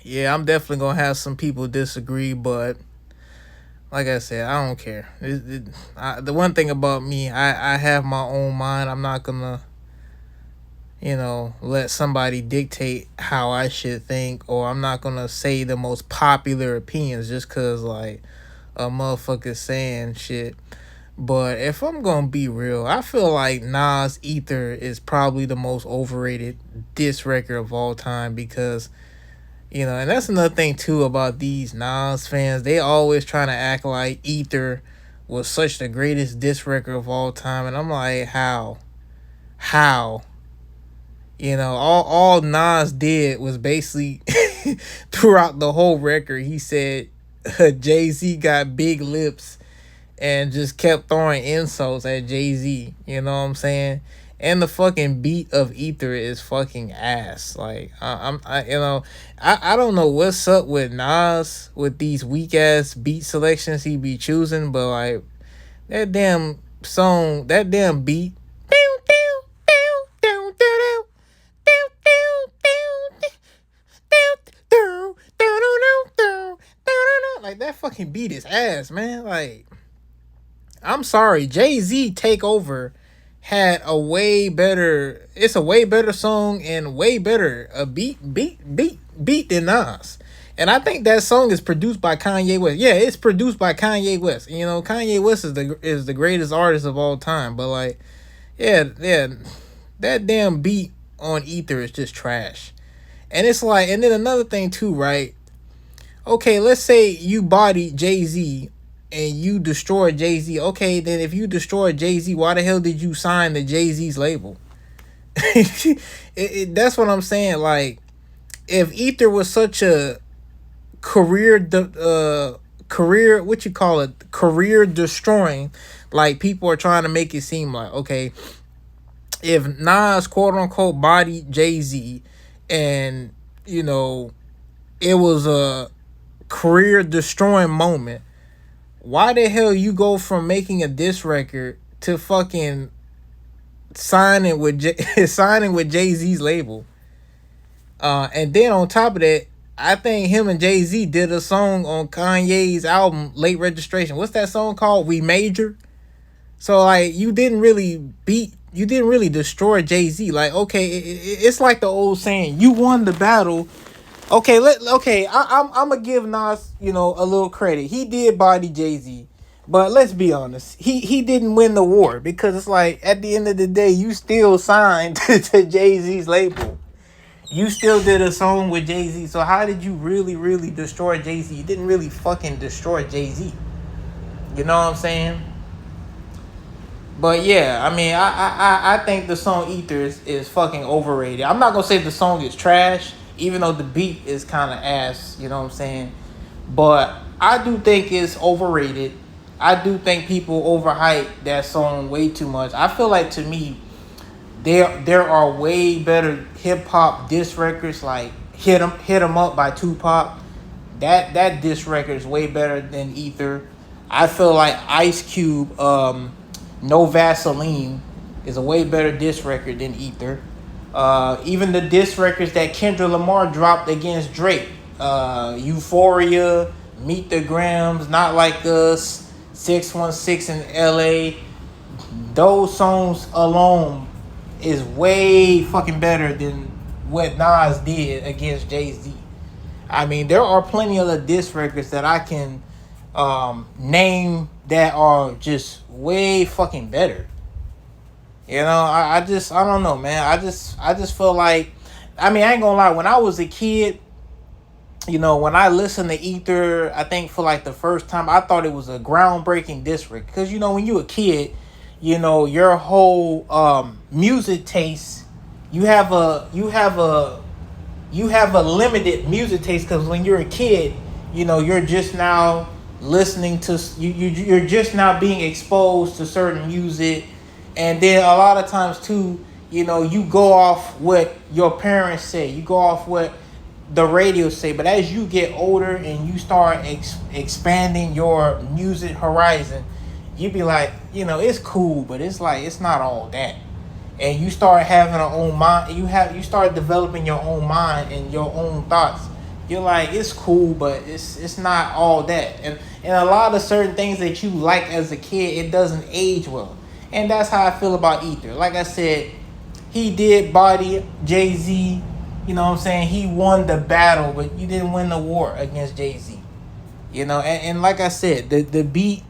Yeah, I'm definitely gonna have some people disagree, but like I said, I don't care. The one thing about me, I have my own mind. I'm not gonna, let somebody dictate how I should think, or I'm not gonna say the most popular opinions just cause like a motherfucker saying shit. But if I'm gonna be real, I feel like Nas Ether is probably the most overrated diss record of all time because and that's another thing too about these Nas fans. They always trying to act like Ether was such the greatest diss record of all time, and I'm like, how? All Nas did was basically throughout the whole record, he said Jay Z got big lips and just kept throwing insults at Jay Z. You know what I'm saying? And the fucking beat of Ether is fucking ass. Like I don't know what's up with Nas with these weak ass beat selections he be choosing, but like that damn song, that damn beat. Like that fucking beat is ass, man. Like I'm sorry, Jay Z Take Over had a way better. It's a way better song and way better a beat than Nas. And I think that song is produced by Kanye West. Yeah, it's produced by Kanye West. Kanye West is the greatest artist of all time. But like, yeah, that damn beat on Ether is just trash. And it's like, and then another thing too, right? Okay, let's say you body Jay Z and you destroy Jay Z. Okay, then if you destroy Jay Z, why the hell did you sign the Jay Z's label? That's what I'm saying. Like, if Ether was such a career, what you call it, career destroying, like people are trying to make it seem like, okay, if Nas quote unquote bodied Jay Z, and it was a career destroying moment, why the hell you go from making a diss record to fucking signing with signing with Jay Z's label? And then on top of that, I think him and Jay Z did a song on Kanye's album Late Registration. What's that song called? We Major. So like you didn't really destroy Jay Z. Like okay, it's like the old saying: you won the battle. Okay, I'm gonna give Nas, a little credit. He did body Jay Z, but let's be honest, he didn't win the war because it's like at the end of the day, you still signed to Jay Z's label. You still did a song with Jay Z. So how did you really destroy Jay Z? You didn't really fucking destroy Jay Z. You know what I'm saying? But yeah, I mean, I think the song Ether is fucking overrated. I'm not gonna say the song is trash, even though the beat is kind of ass. You know what I'm saying? But I do think it's overrated. I do think people overhype that song way too much. I feel like to me, there are way better hip hop diss records like Hit 'Em Up by Tupac. That diss record is way better than Ether. I feel like Ice Cube, No Vaseline is a way better diss record than Ether. Even the diss records that Kendrick Lamar dropped against Drake, Euphoria, Meet the Grams, Not Like Us, 616 in LA, those songs alone is way fucking better than what Nas did against Jay-Z. I mean, there are plenty of the diss records that I can name that are just way fucking better. I don't know, man. I just feel like, I mean, I ain't gonna lie. When I was a kid, when I listened to Ether, I think for like the first time, I thought it was a groundbreaking diss record. Because when you a kid, your whole music taste, you have a limited music taste because when you're a kid, you're just now listening to you're just now being exposed to certain music, and then a lot of times too, you go off what your parents say, you go off what the radio say. But as you get older and you start expanding your music horizon, you be like, it's cool, but it's like it's not all that. And you start having your own mind. You start developing your own mind and your own thoughts you're like, it's cool, but it's not all that. And a lot of certain things that you like as a kid, it doesn't age well. And that's how I feel about Ether. Like I said, he did body Jay-Z. You know what I'm saying? He won the battle, but you didn't win the war against Jay-Z. You know, and like I said, the beat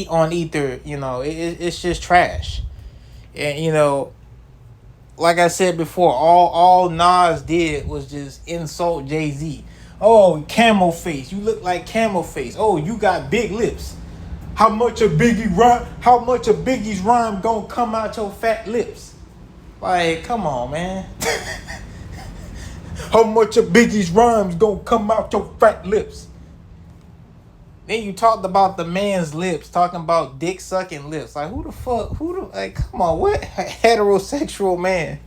on Ether, it's just trash. And like I said before, all Nas did was just insult Jay-Z. Oh, camel face. You look like camel face. Oh, you got big lips. How much of Biggie's rhyme gonna come out your fat lips? Like, come on, man. How much of Biggie's rhymes gonna come out your fat lips? Then you talked about the man's lips, talking about dick sucking lips. Like, who the fuck? Like, come on, what heterosexual man?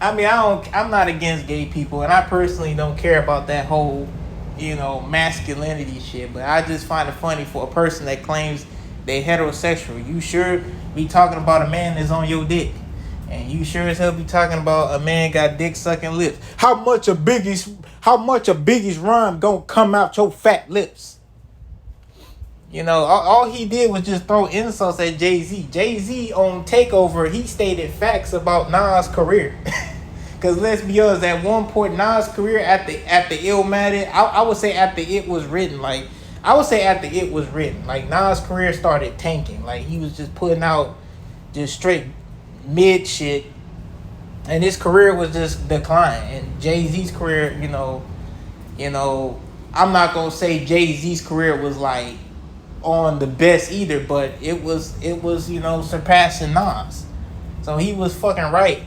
I mean, I'm not against gay people, and I personally don't care about that whole, masculinity shit. But I just find it funny for a person that claims they heterosexual. You sure be talking about a man that's on your dick, and you sure as hell be talking about a man got dick sucking lips. How much of Biggie's rhyme gonna come out your fat lips? All he did was just throw insults at Jay-Z. Jay-Z on Takeover, he stated facts about Nas' career. Cause let's be honest, at one point Nas' career at the Illmatic, I would say after it was written, like Nas' career started tanking. Like he was just putting out just straight mid shit, and his career was just declining. And Jay-Z's career, I'm not gonna say Jay-Z's career was like on the best either, but it was surpassing Nas. So he was fucking right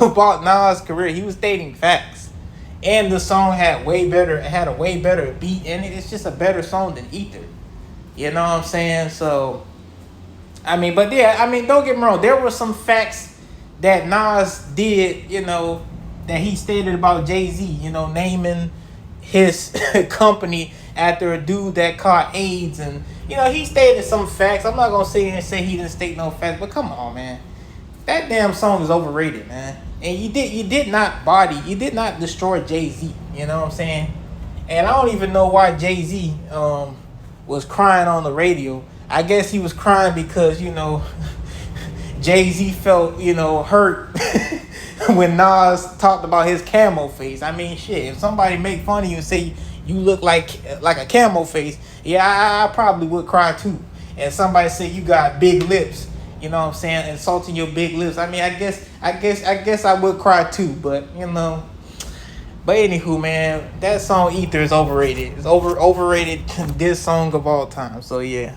about Nas' career. He was stating facts, and the song had a way better beat, and it's just a better song than Ether. You know what I'm saying? So, don't get me wrong. There were some facts that Nas did, that he stated about Jay-Z, naming his company after a dude that caught AIDS, and he stated some facts. I'm not gonna sit here and say he didn't state no facts, but come on, man, that damn song is overrated, man. And you did not destroy Jay-Z. You know what I'm saying? And I don't even know why Jay-Z was crying on the radio. I guess he was crying because Jay-Z felt hurt when Nas talked about his camel face. I mean, shit. If somebody make fun of you and say you look like a camel face, yeah, I probably would cry too. And somebody say you got big lips, you know what I'm saying, insulting your big lips. I mean, I guess I would cry too. But But anywho, man, that song Ether is overrated. It's overrated this song of all time. So yeah.